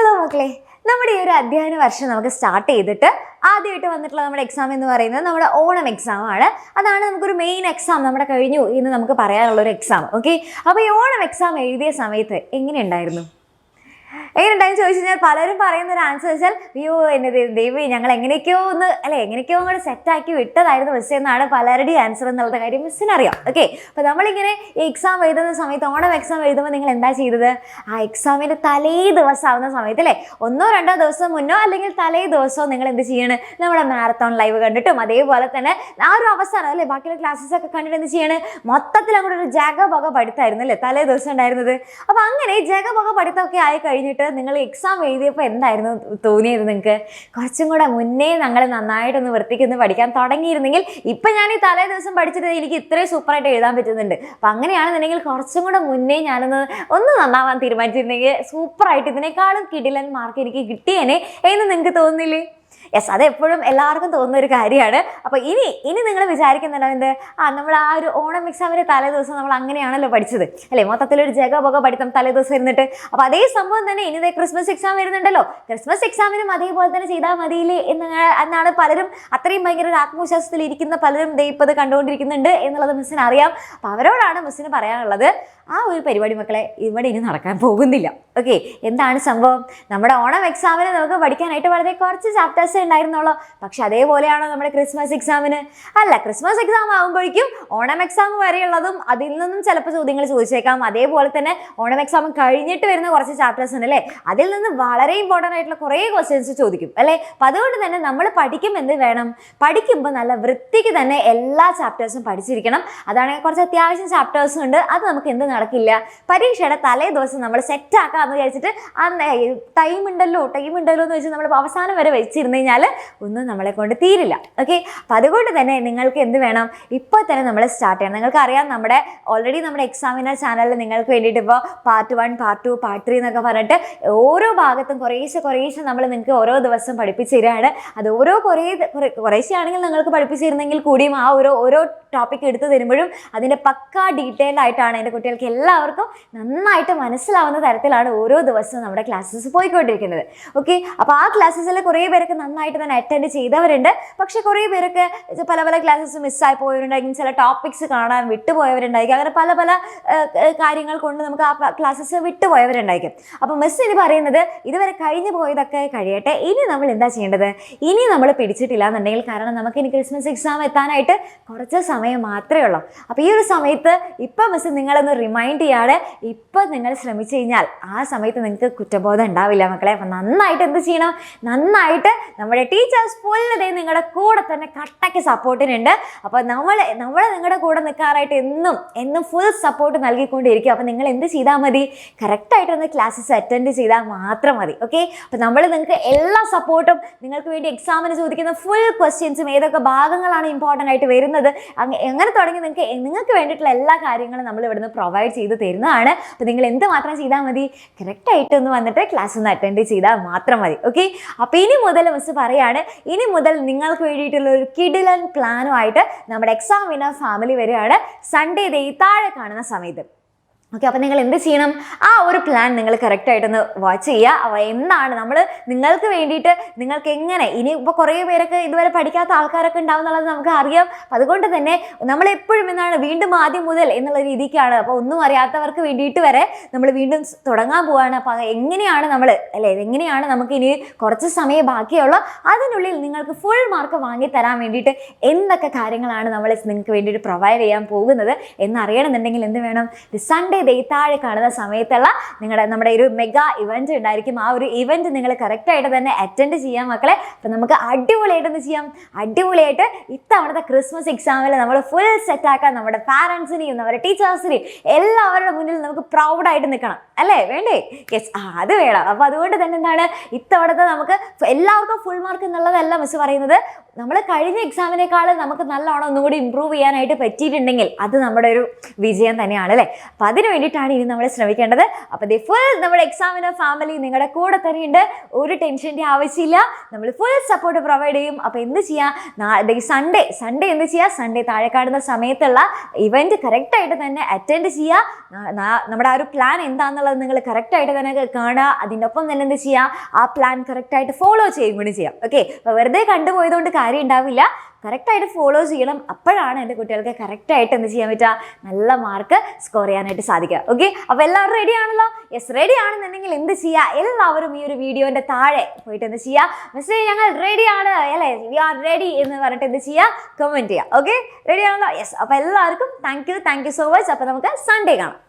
Hello മക്കളെ, നമ്മുടെ ഈ ഒരു അധ്യയന വർഷം നമുക്ക് സ്റ്റാർട്ട് ചെയ്തിട്ട് ആദ്യമായിട്ട് വന്നിട്ടുള്ള നമ്മുടെ എക്സാം എന്ന് പറയുന്നത് നമ്മുടെ ഓണം എക്സാം ആണ്. അതാണ് നമുക്കൊരു മെയിൻ എക്സാം നമ്മുടെ കഴിഞ്ഞു എന്ന് നമുക്ക് പറയാനുള്ള ഒരു എക്സാം. ഓക്കെ, അപ്പോൾ ഈ ഓണം എക്സാം എഴുതിയ സമയത്ത് എങ്ങനെയുണ്ടായിരുന്നു? എങ്ങനെയുണ്ടായെന്ന് ചോദിച്ചു കഴിഞ്ഞാൽ പലരും പറയുന്ന ഒരു ആൻസർ വെച്ചാൽ അയ്യോ എന്നെ ദൈവം ഞങ്ങൾ എങ്ങനെയൊക്കെയോ അങ്ങോട്ട് സെറ്റാക്കി വിട്ടതായിരുന്നു മിസ് എന്നാണ് പലരുടെയും ആൻസർ എന്നുള്ള കാര്യം മിസ്സിന് അറിയാം. ഓക്കെ, അപ്പോൾ നമ്മളിങ്ങനെ ഈ എക്സാം എഴുതുന്ന സമയത്ത്, ഓണം എക്സാം എഴുതുമ്പോൾ നിങ്ങൾ എന്താ ചെയ്തത്? ആ എക്സാമിൻ്റെ തലേ ദിവസം ആവുന്ന സമയത്ത് അല്ലേ, 1-2 ദിവസം മുന്നോ അല്ലെങ്കിൽ തലേ ദിവസമോ നിങ്ങൾ എന്ത് ചെയ്യണം? നമ്മുടെ മാരത്തോൺ ലൈവ് കണ്ടിട്ടും അതേപോലെ തന്നെ ആ ഒരു അവസാനം അല്ലേ ബാക്കിയുള്ള ക്ലാസ്സസ് ഒക്കെ കണ്ടിട്ട് എന്ത് ചെയ്യണം? മൊത്തത്തിൽ അങ്ങോട്ട് ഒരു ജഗപൊക പഠിത്തമായിരുന്നു അല്ലേ തലേ ദിവസം ഉണ്ടായിരുന്നത്. അപ്പോൾ അങ്ങനെ ജഗപൊക പഠിത്തമൊക്കെ ആയി കഴിഞ്ഞിട്ട് നിങ്ങൾ എക്സാം എഴുതിയപ്പോൾ എന്തായിരുന്നു തോന്നിയത് നിങ്ങൾക്ക്? കുറച്ചും കൂടെ മുന്നേ ഞങ്ങൾ നന്നായിട്ടൊന്ന് വൃത്തിക്കൊന്ന് പഠിക്കാൻ തുടങ്ങിയിരുന്നെങ്കിൽ ഇപ്പം ഞാൻ ഈ തലേ ദിവസം പഠിച്ചിട്ട് എനിക്ക് ഇത്രയും സൂപ്പറായിട്ട് എഴുതാൻ പറ്റുന്നുണ്ട്. അപ്പം അങ്ങനെയാണെന്നുണ്ടെങ്കിൽ കുറച്ചും കൂടെ മുന്നേ ഞാനൊന്ന് നന്നാവാൻ തീരുമാനിച്ചിരുന്നെങ്കിൽ സൂപ്പറായിട്ട് ഇതിനേക്കാളും കിടിലൻ മാർക്ക് എനിക്ക് കിട്ടിയേനെ എന്ന് നിങ്ങൾക്ക് തോന്നുന്നില്ലേ? യെസ്, അതെപ്പോഴും എല്ലാവർക്കും തോന്നുന്ന ഒരു കാര്യമാണ്. അപ്പോൾ ഇനി നിങ്ങൾ വിചാരിക്കുന്നുണ്ടോ എന്ത്? നമ്മൾ ആ ഒരു ഓണം എക്സാമിൻ്റെ തലേ ദിവസം നമ്മൾ അങ്ങനെയാണല്ലോ പഠിച്ചത് അല്ലേ, മൊത്തത്തിലൊരു ജഗപൊക പഠിത്തം തലേ ദിവസം ഇരുന്നിട്ട്. അപ്പോൾ അതേ സംഭവം തന്നെ ഇനി ക്രിസ്മസ് എക്സാം വരുന്നുണ്ടല്ലോ, ക്രിസ്മസ് എക്സാമിനും അതേപോലെ തന്നെ ചെയ്താൽ മതിയില്ലേ എന്നാണ് പലരും അത്രയും ഭയങ്കര ഒരു ആത്മവിശ്വാസത്തിൽ ഇരിക്കുന്ന പലരും ഇപ്പോൾ ഇത് കണ്ടുകൊണ്ടിരിക്കുന്നുണ്ട് എന്നുള്ളത് മിസ്സിന് അറിയാം. അപ്പോൾ അവരോടാണ് മിസ്സിന് പറയാനുള്ളത്, ആ ഒരു പരിപാടി മക്കളെ ഇവിടെ ഇനി നടക്കാൻ പോകുന്നില്ല. ഓക്കെ, എന്താണ് സംഭവം? നമ്മുടെ ഓണം എക്സാമിന് നമുക്ക് പഠിക്കാനായിട്ട് വളരെ കുറച്ച് ചാപ്റ്റേഴ്സ് ഉണ്ടായിരുന്നുള്ളൂ. പക്ഷെ അതേപോലെയാണോ നമ്മുടെ ക്രിസ്മസ് എക്സാമിന്? അല്ല, ക്രിസ്മസ് എക്സാം ആകുമ്പോഴേക്കും ഓണം എക്സാം വരെയുള്ളതും അതിൽ നിന്നും ചിലപ്പോൾ ചോദ്യങ്ങൾ ചോദിച്ചേക്കാം. അതേപോലെ തന്നെ ഓണം എക്സാം കഴിഞ്ഞിട്ട് വരുന്ന കുറച്ച് ചാപ്റ്റേഴ്സ് ഉണ്ട് അല്ലേ, അതിൽ നിന്ന് വളരെ ഇമ്പോർട്ടൻ്റ് ആയിട്ടുള്ള കുറേ ക്വസ്റ്റ്യൻസ് ചോദിക്കും അല്ലേ. അപ്പം അതുകൊണ്ട് തന്നെ നമ്മൾ പഠിക്കുമ്പോൾ എന്ത് വേണം? പഠിക്കുമ്പോൾ നല്ല വൃത്തിക്ക് തന്നെ എല്ലാ ചാപ്റ്റേഴ്സും പഠിച്ചിരിക്കണം. അതാണെങ്കിൽ കുറച്ച് അത്യാവശ്യം ചാപ്റ്റേഴ്സും ഉണ്ട്, അത് നമുക്ക് എന്ത് നടക്കില്ല, പരീക്ഷയുടെ തലേ ദിവസം നമ്മൾ സെറ്റാക്കാമെന്ന് വിചാരിച്ചിട്ട് ആ ടൈം ഉണ്ടല്ലോ എന്ന് വെച്ച് നമ്മൾ അവസാനം വരെ വെച്ചിരുന്നു കഴിഞ്ഞാൽ ഒന്നും നമ്മളെ കൊണ്ട് തീരില്ല. ഓക്കെ, അപ്പം അതുകൊണ്ട് തന്നെ നിങ്ങൾക്ക് എന്ത് വേണം? ഇപ്പോൾ തന്നെ നമ്മൾ സ്റ്റാർട്ട് ചെയ്യണം. നിങ്ങൾക്കറിയാം ഓൾറെഡി നമ്മുടെ എക്സാമിനർ ചാനലിൽ നിങ്ങൾക്ക് വേണ്ടിയിട്ട് ഇപ്പോൾ പാർട്ട് 1, പാർട്ട് 2, പാർട്ട് 3 എന്നൊക്കെ പറഞ്ഞിട്ട് ഓരോ ഭാഗത്തും കുറേശ്ശെ നമ്മൾ നിങ്ങൾക്ക് ഓരോ ദിവസം പഠിപ്പിച്ചു തരികയാണ്. അത് കുറേശ്ശെ ആണെങ്കിൽ നിങ്ങൾക്ക് പഠിപ്പിച്ചു തരുന്നെങ്കിൽ കൂടിയും ആ ഓരോ ടോപ്പിക് എടുത്തു തരുമ്പോഴും അതിൻ്റെ പക്കാ ഡീറ്റെയിൽഡ് ആയിട്ടാണ് എൻ്റെ കുട്ടികൾക്ക് എല്ലാവർക്കും നന്നായിട്ട് മനസ്സിലാവുന്ന തരത്തിലാണ് ഓരോ ദിവസവും നമ്മുടെ ക്ലാസ്സസ് പോയിക്കൊണ്ടിരിക്കുന്നത്. ഓക്കെ, അപ്പോൾ ആ ക്ലാസ്സസിൽ കുറേ പേരൊക്കെ നന്നായിട്ട് തന്നെ അറ്റൻഡ് ചെയ്തവരുണ്ട്. പക്ഷേ കുറേ പേരൊക്കെ പല ക്ലാസ്സസ് മിസ്സായി പോയവരുണ്ടായിരിക്കും, ചില ടോപ്പിക്സ് കാണാൻ വിട്ടുപോയവരുണ്ടായിരിക്കും, അങ്ങനെ പല കാര്യങ്ങൾ കൊണ്ട് നമുക്ക് ആ ക്ലാസ്സസ് വിട്ടുപോയവരുണ്ടായിരിക്കും. അപ്പോൾ മിസ് ഇനി പറയുന്നത് ഇതുവരെ കഴിഞ്ഞു പോയതൊക്കെ കഴിയട്ടെ, ഇനി നമ്മൾ എന്താ ചെയ്യേണ്ടത്? ഇനി നമ്മൾ പിടിച്ചിട്ടില്ല എന്നുണ്ടെങ്കിൽ, കാരണം നമുക്ക് ഇനി ക്രിസ്മസ് എക്സാം എത്താനായിട്ട് കുറച്ച് സമയം മാത്രമേ ഉള്ളൂ. അപ്പോൾ ഈ ഒരു സമയത്ത് ഇപ്പം മിസ് നിങ്ങളൊന്ന് റിമൈൻഡ് ചെയ്യാതെ ഇപ്പം നിങ്ങൾ ശ്രമിച്ചു കഴിഞ്ഞാൽ ആ സമയത്ത് നിങ്ങൾക്ക് കുറ്റബോധം ഉണ്ടാവില്ല മക്കളെ. അപ്പം നന്നായിട്ട് എന്ത് ചെയ്യണം? നന്നായിട്ട് നമ്മുടെ ടീച്ചേഴ്സ് ഫുൾ ഡേ നിങ്ങളുടെ കൂടെ തന്നെ കട്ടയ്ക്ക് സപ്പോർട്ടിനുണ്ട്. അപ്പോൾ നമ്മൾ നിങ്ങളുടെ കൂടെ നിൽക്കാറായിട്ട് എന്നും ഫുൾ സപ്പോർട്ട് നൽകിക്കൊണ്ടിരിക്കും. അപ്പോൾ നിങ്ങൾ എന്ത് ചെയ്താൽ മതി? കറക്റ്റായിട്ടൊന്ന് ക്ലാസ്സസ് അറ്റൻഡ് ചെയ്താൽ മാത്രം മതി. ഓക്കെ, അപ്പോൾ നമ്മൾ നിങ്ങൾക്ക് എല്ലാ സപ്പോർട്ടും, നിങ്ങൾക്ക് വേണ്ടി എക്സാമിന് ചോദിക്കുന്ന ഫുൾ ക്വസ്റ്റ്യൻസും ഏതൊക്കെ ഭാഗങ്ങളാണ് ഇമ്പോർട്ടൻ്റ് ആയിട്ട് വരുന്നത്, അങ്ങനെ തുടങ്ങി നിങ്ങൾക്ക് വേണ്ടിയിട്ടുള്ള എല്ലാ കാര്യങ്ങളും നമ്മൾ ഇവിടുന്ന് പ്രൊവൈഡ് ചെയ്ത് തരുന്നതാണ്. അപ്പോൾ നിങ്ങൾ എന്ത് മാത്രം ചെയ്താൽ മതി? കറക്റ്റായിട്ട് ഒന്ന് വന്നിട്ട് ക്ലാസ് ഒന്ന് അറ്റൻഡ് ചെയ്താൽ മാത്രം മതി. ഓക്കെ, അപ്പോൾ ഇനി മുതൽ മിസ് പറയാണ്, ഇനി മുതൽ നിങ്ങൾക്ക് വേണ്ടിയിട്ടുള്ള ഒരു കിടിലൻ പ്ലാനുമായിട്ട് നമ്മുടെ എക്സാം വിന്നർ ഫാമിലി വരെയാണ് സൺഡേ താഴെ കാണുന്ന സമയത്ത്. ഓക്കെ, അപ്പോൾ നിങ്ങൾ എന്ത് ചെയ്യണം? ആ ഒരു പ്ലാൻ നിങ്ങൾ കറക്റ്റായിട്ടൊന്ന് വാച്ച് ചെയ്യുക. അപ്പോൾ എന്താണ് നിങ്ങൾക്ക് വേണ്ടിയിട്ട് നിങ്ങൾക്ക് എങ്ങനെ, ഇനി ഇപ്പോൾ കുറേ പേരൊക്കെ ഇതുവരെ പഠിക്കാത്ത ആൾക്കാരൊക്കെ ഉണ്ടാവും എന്നുള്ളത് നമുക്ക് അറിയാം. അപ്പം അതുകൊണ്ട് തന്നെ നമ്മളെപ്പോഴും വീണ്ടും ആദ്യം മുതൽ എന്നുള്ള രീതിക്കാണ്. അപ്പോൾ ഒന്നും അറിയാത്തവർക്ക് വേണ്ടിയിട്ട് വരെ നമ്മൾ വീണ്ടും തുടങ്ങാൻ പോവുകയാണ്. അപ്പോൾ എങ്ങനെയാണ് എങ്ങനെയാണ് നമുക്ക് ഇനി കുറച്ച് സമയം ബാക്കിയുള്ള അതിനുള്ളിൽ നിങ്ങൾക്ക് ഫുൾ മാർക്ക് വാങ്ങിത്തരാൻ വേണ്ടിയിട്ട് എന്തൊക്കെ കാര്യങ്ങളാണ് നമ്മൾ നിങ്ങൾക്ക് വേണ്ടിയിട്ട് പ്രൊവൈഡ് ചെയ്യാൻ പോകുന്നത് എന്നറിയണമെന്നുണ്ടെങ്കിൽ എന്ത് വേണം? സൺഡേ താഴെ കാണുന്ന സമയത്തുള്ള നമ്മുടെ ഒരു മെഗാ ഇവന്റ് ഉണ്ടായിരിക്കും. ആ ഒരു ഇവന്റ് നിങ്ങൾ കറക്റ്റായിട്ട് തന്നെ അറ്റൻഡ് ചെയ്യാം മക്കളെ. അപ്പം നമുക്ക് അടിപൊളിയായിട്ട് ചെയ്യാം. അടിപൊളിയായിട്ട് ഇത്തവണത്തെ ക്രിസ്മസ് എക്സാമിൽ നമ്മൾ ഫുൾ സെറ്റാക്കാൻ നമ്മുടെ പാരൻസിനെയും നമ്മുടെ ടീച്ചേഴ്സിനെയും എല്ലാവരുടെ മുന്നിൽ നമുക്ക് പ്രൗഡായിട്ട് നിൽക്കണം അല്ലേ? വേണ്ടേ? യെസ്, അത് വേണം. അപ്പോൾ അതുകൊണ്ട് തന്നെ എന്താണ് ഇത്തവണത്തെ നമുക്ക് എല്ലാവർക്കും ഫുൾ മാർക്ക് എന്നുള്ളതല്ല മിസ് പറയുന്നത്. നമ്മൾ കഴിഞ്ഞ എക്സാമിനേക്കാൾ നമുക്ക് നല്ലോണം ഒന്നും കൂടി ഇമ്പ്രൂവ് ചെയ്യാനായിട്ട് പറ്റിയിട്ടുണ്ടെങ്കിൽ അത് നമ്മുടെ ഒരു വിജയം തന്നെയാണ് അല്ലേ. അപ്പം അതിന് വേണ്ടിയിട്ടാണ് ഇനി നമ്മൾ ശ്രമിക്കേണ്ടത്. അപ്പോൾ ദേ ഫുൾ നമ്മുടെ എക്സാമിനർ ഫാമിലി നിങ്ങളുടെ കൂടെ തന്നെയുണ്ട്. ഒരു ടെൻഷൻ്റെ ആവശ്യമില്ല. നമ്മൾ ഫുൾ സപ്പോർട്ട് പ്രൊവൈഡ് ചെയ്യും. അപ്പോൾ എന്ത് ചെയ്യുക, സൺഡേ എന്ത് ചെയ്യുക, സൺഡേ താഴെ കാണുന്ന സമയത്തുള്ള ഇവൻറ്റ് കറക്റ്റായിട്ട് തന്നെ അറ്റൻഡ് ചെയ്യുക. നമ്മുടെ ആ ഒരു പ്ലാൻ എന്താണെന്നുള്ളത് നിങ്ങൾ കറക്റ്റായിട്ട് തന്നെ കാണുക. അതിൻ്റെ ഒപ്പം തന്നെ എന്ത് ചെയ്യുക, ആ പ്ലാൻ കറക്റ്റായിട്ട് ഫോളോ ചെയ്യും കൂടി ചെയ്യാം. ഓക്കെ, അപ്പോൾ വെറുതെ കണ്ടുപോയതുകൊണ്ട് കാര്യം ഉണ്ടാവില്ല, കറക്റ്റായിട്ട് ഫോളോ ചെയ്യണം. അപ്പോഴാണ് എൻ്റെ കുട്ടികൾക്ക് കറക്റ്റായിട്ട് എന്ത് ചെയ്യാൻ പറ്റുക, നല്ല മാർക്ക് സ്കോർ ചെയ്യാനായിട്ട് സാധിക്കുക. ഓക്കെ, അപ്പോൾ എല്ലാവരും റെഡി ആണല്ലോ? യെസ്, റെഡി ആണെന്നുണ്ടെങ്കിൽ എന്ത് ചെയ്യുക, എല്ലാവരും ഈ ഒരു വീഡിയോൻ്റെ താഴെ പോയിട്ട് എന്ത് ചെയ്യുക, മെസ്സേജ് ഞങ്ങൾ റെഡിയാണ് അല്ലേ, വി ആർ റെഡി എന്ന് പറഞ്ഞിട്ട് എന്ത് ചെയ്യുക, കമൻറ്റ് ചെയ്യുക. ഓക്കെ, റെഡി ആണല്ലോ? യെസ്, അപ്പോൾ എല്ലാവർക്കും താങ്ക് യു സോ മച്ച്. അപ്പോൾ നമുക്ക് സൺഡേ കാണാം.